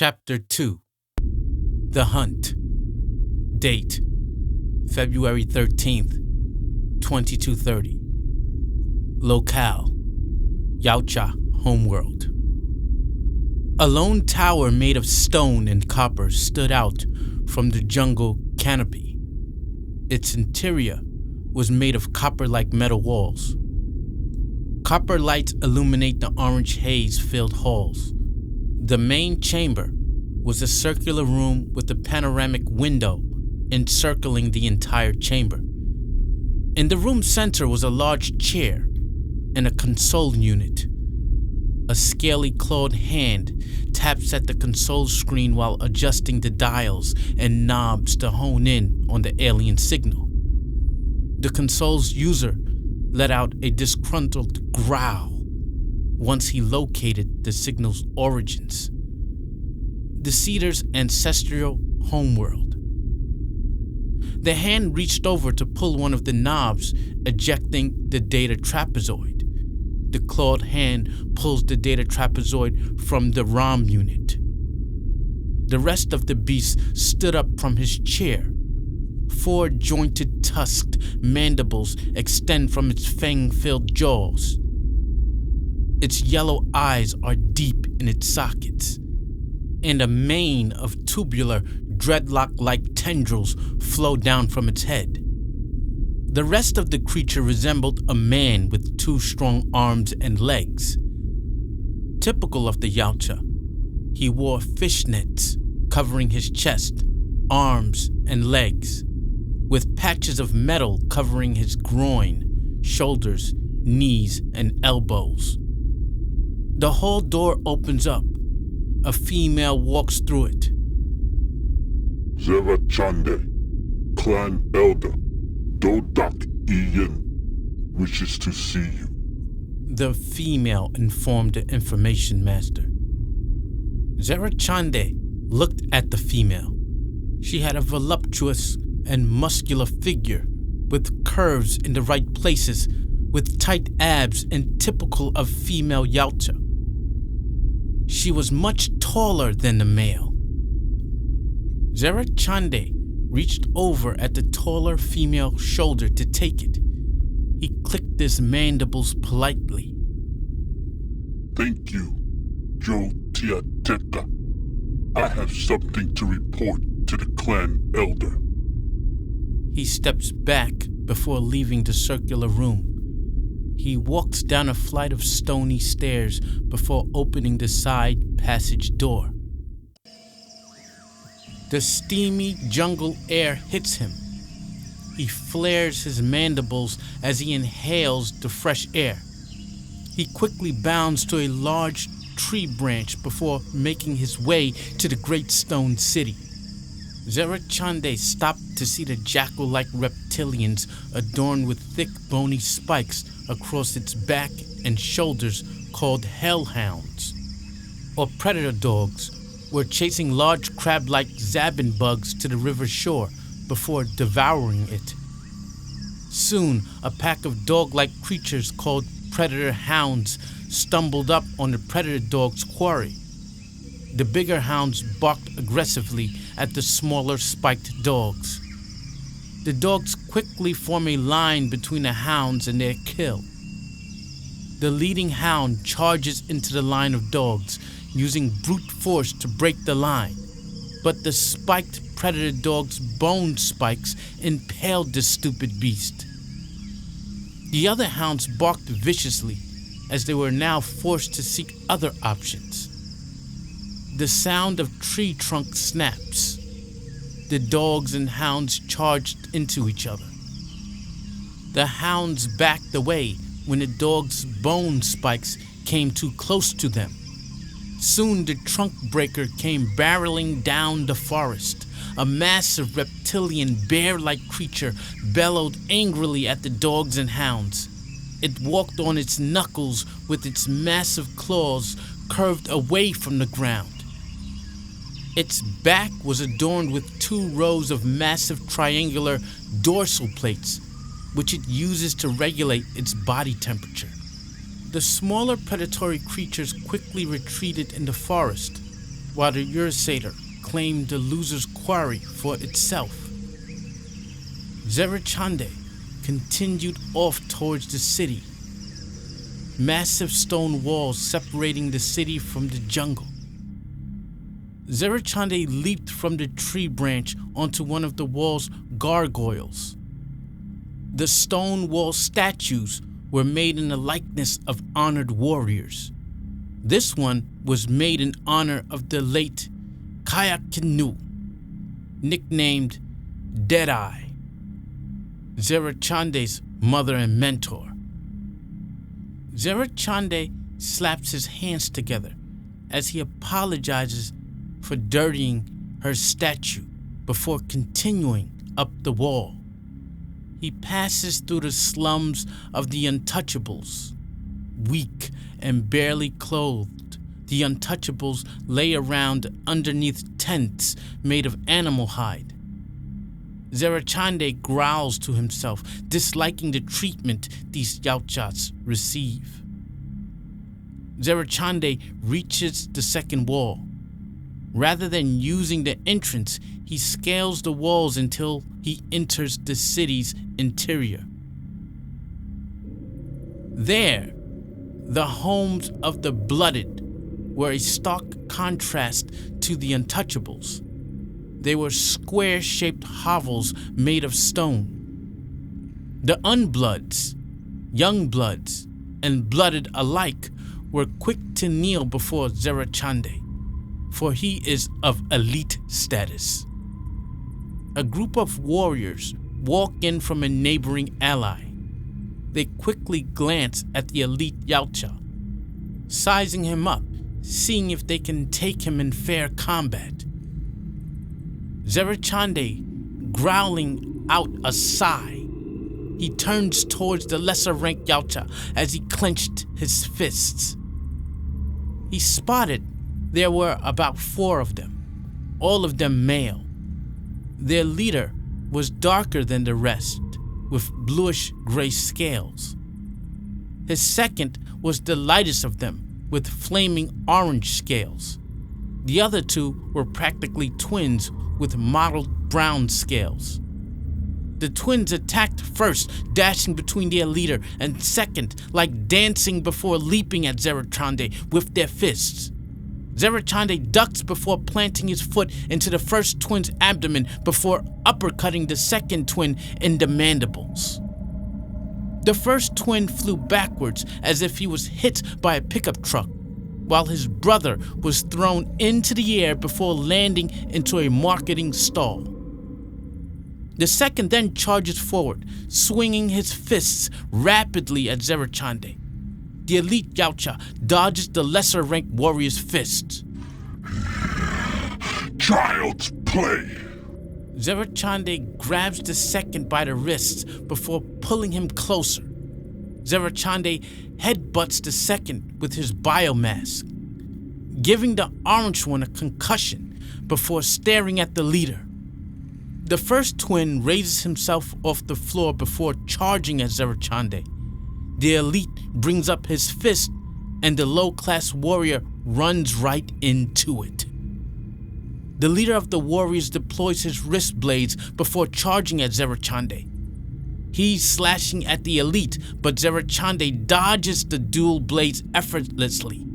Chapter 2 The Hunt. Date February 13th, 2230. Locale Ch2 homeworld. A lone tower made of stone and copper stood out from the jungle canopy. Its interior was made of copper-like metal walls. Copper lights illuminate the orange haze-filled halls. The main chamber was a circular room with a panoramic window encircling the entire chamber. In the room's center was a large chair and a console unit. A scaly clawed hand taps at the console screen while adjusting the dials and knobs to hone in on the alien signal. The console's user let out a disgruntled growl once he located the signal's origins. The Cedar's ancestral homeworld. The hand reached over to pull one of the knobs, ejecting the data trapezoid. The clawed hand pulls the data trapezoid from the ROM unit. The rest of the beast stood up from his chair. 4 jointed tusked mandibles extend from its fang-filled jaws. Its yellow eyes are deep in its sockets, and a mane of tubular, dreadlock-like tendrils flow down from its head. The rest of the creature resembled a man with 2 strong arms and legs. Typical of the Ch2, he wore fishnets covering his chest, arms, and legs, with patches of metal covering his groin, shoulders, knees, and elbows. The hall door opens up. A female walks through it. Ch2, clan elder, Dodak Ian wishes to see you. The female informed the information master. Ch2 looked at the female. She had a voluptuous and muscular figure with curves in the right places, with tight abs and typical of female Ch2. She was much taller than the male. Ch2 reached over at the taller female shoulder to take it. He clicked his mandibles politely. Thank you, Joe Tiateka. I have something to report to the clan elder. He steps back before leaving the circular room. He walks down a flight of stony stairs before opening the side passage door. The steamy jungle air hits him. He flares his mandibles as he inhales the fresh air. He quickly bounds to a large tree branch before making his way to the great stone city. Ch2 stopped to see the jackal-like reptilians adorned with thick bony spikes across its back and shoulders called hellhounds, or predator dogs, were chasing large crab-like zabin bugs to the river shore before devouring it. Soon, a pack of dog-like creatures called predator hounds stumbled up on the predator dog's quarry. The bigger hounds barked aggressively at the smaller spiked dogs. The dogs quickly form a line between the hounds and their kill. The leading hound charges into the line of dogs, using brute force to break the line, but the spiked predator dog's bone spikes impaled the stupid beast. The other hounds barked viciously, as they were now forced to seek other options. The sound of tree trunk snaps. The dogs and hounds charged into each other. The hounds backed away when the dog's bone spikes came too close to them. Soon the trunk breaker came barreling down the forest. A massive reptilian bear-like creature bellowed angrily at the dogs and hounds. It walked on its knuckles with its massive claws curved away from the ground. Its back was adorned with 2 rows of massive triangular dorsal plates, which it uses to regulate its body temperature. The smaller predatory creatures quickly retreated in the forest. while the Ursator claimed the loser's quarry for itself. Zerachande continued off towards the city, massive stone walls separating the city from the jungle. Zerachande leaped from the tree branch onto one of the wall's gargoyles. The stone wall statues were made in the likeness of honored warriors. This one was made in honor of the late Ch2, nicknamed Deadeye, Zerachande's mother and mentor. Zerachande slaps his hands together as he apologizes for dirtying her statue before continuing up the wall. He passes through the slums of the Untouchables. Weak and barely clothed, the Untouchables lay around underneath tents made of animal hide. Zerachande growls to himself, disliking the treatment these Yautjas receive. Zerachande reaches the second wall. Rather than using the entrance, he scales the walls until he enters the city's interior. There, the homes of the Blooded were a stark contrast to the Untouchables. They were square-shaped hovels made of stone. The Unbloods, Youngbloods, and Blooded alike were quick to kneel before Zerachande, for he is of elite status. A group of warriors walk in from a neighboring ally. They quickly glance at the elite Yautja, sizing him up, seeing if they can take him in fair combat. Zerachande, growling out a sigh, he turns towards the lesser-ranked Yautja as he clenched his fists. He spotted there were about 4 of them, all of them male. Their leader was darker than the rest, with bluish-gray scales. His second was the lightest of them, with flaming orange scales. The other 2 were practically twins with mottled brown scales. The twins attacked first, dashing between their leader, and second, like dancing before leaping at Zerachande with their fists. Zerachande ducks before planting his foot into the first twin's abdomen before uppercutting the second twin in the mandibles. The first twin flew backwards as if he was hit by a pickup truck, while his brother was thrown into the air before landing into a marketing stall. The second then charges forward, swinging his fists rapidly at Zerachande. The elite Yautja dodges the lesser-ranked warrior's fists. Child's play! Zerachande grabs the second by the wrists before pulling him closer. Zerachande headbutts the second with his biomask, giving the orange one a concussion before staring at the leader. The first twin raises himself off the floor before charging at Zerachande. The elite brings up his fist, and the low-class warrior runs right into it. The leader of the warriors deploys his wrist blades before charging at Zerachande. He's slashing at the elite, but Zerachande dodges the dual blades effortlessly.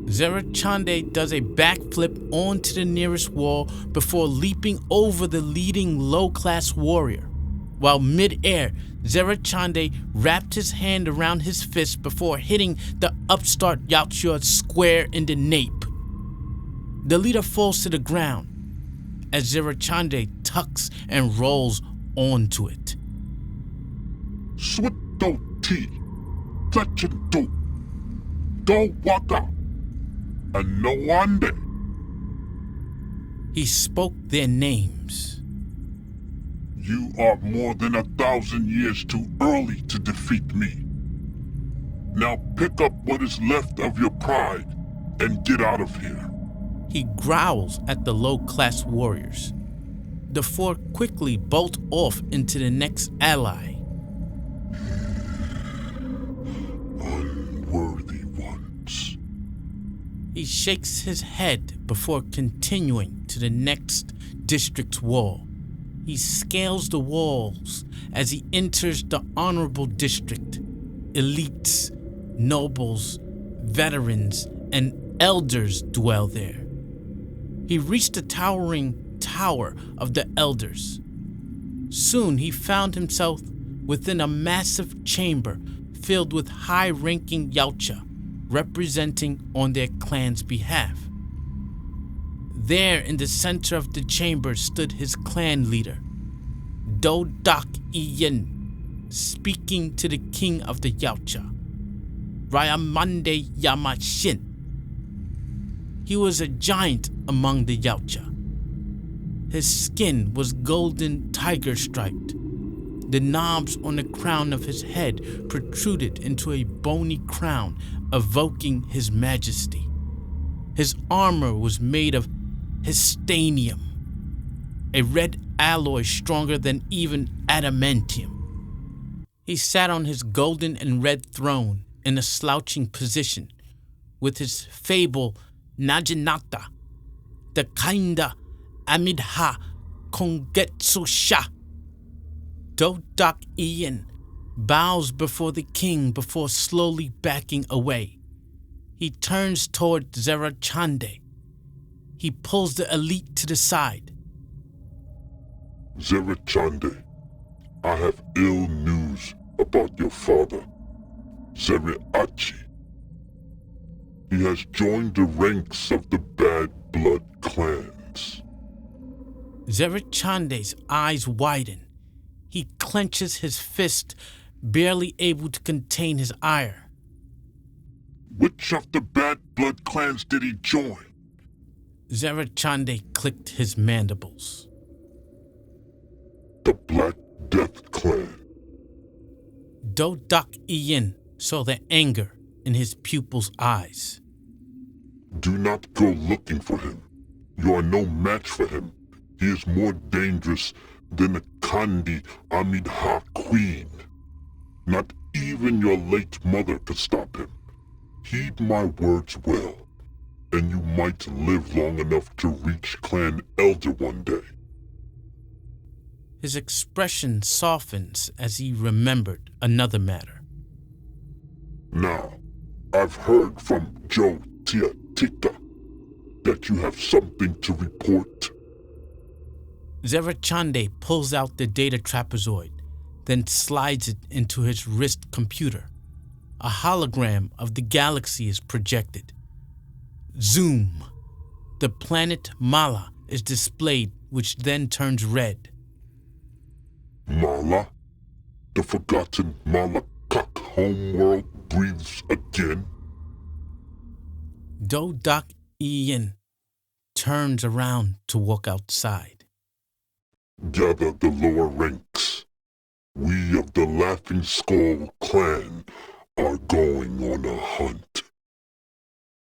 Zerachande does a backflip onto the nearest wall before leaping over the leading low-class warrior. While mid-air, Zerachande wrapped his hand around his fist before hitting the upstart Yautja square in the nape. The leader falls to the ground as Zerachande tucks and rolls onto it. Swito T, Ch2, Do Waka, and no wonder. He spoke their names. You are more than 1,000 years too early to defeat me. Now pick up what is left of your pride and get out of here. He growls at the low-class warriors. The 4 quickly bolt off into the next ally. Unworthy ones. He He shakes his head before continuing to the next district's wall. He scales the walls as he enters the honorable district. Elites, nobles, veterans, and elders dwell there. He reached the towering tower of the elders. Soon he found himself within a massive chamber filled with high-ranking Yautja, representing on their clan's behalf. There in the center of the chamber stood his clan leader, Dodak Iyen, speaking to the king of the Yautja, Ryamande Yamashin. He was a giant among the Yautja. His skin was golden tiger-striped. The knobs on the crown of his head protruded into a bony crown, evoking his majesty. His armor was made of histanium, a red alloy stronger than even adamantium. He sat on his golden and red throne in a slouching position, with his fable Najinata, the Kinda Amidha Kongetsu Sha. Dodak Iyen bows before the king before slowly backing away. He turns toward Zerachande. He pulls the elite to the side. Zerachande, I have ill news about your father, Zeriachi. He has joined the ranks of the Bad Blood clans. Zerachande's eyes widen. He clenches his fist, barely able to contain his ire. Which of the Bad Blood clans did he join? Zerachande clicked his mandibles. The Black Death clan. Dodak Iyen saw the anger in his pupil's eyes. Do not go looking for him. You are no match for him. He is more dangerous than a Kandi Amidha queen. Not even your late mother could stop him. Heed my words well, and you might live long enough to reach clan elder one day. His expression softens as he remembered another matter. Now, I've heard from Joe Tiatika that you have something to report. Zerachande pulls out the data trapezoid, then slides it into his wrist computer. A hologram of the galaxy is projected. Zoom. The planet Mala is displayed, which then turns red. Mala? The forgotten Malakak homeworld breathes again? Dodak Iyen turns around to walk outside. Gather the lower ranks. We of the Laughing Skull clan are going on a hunt.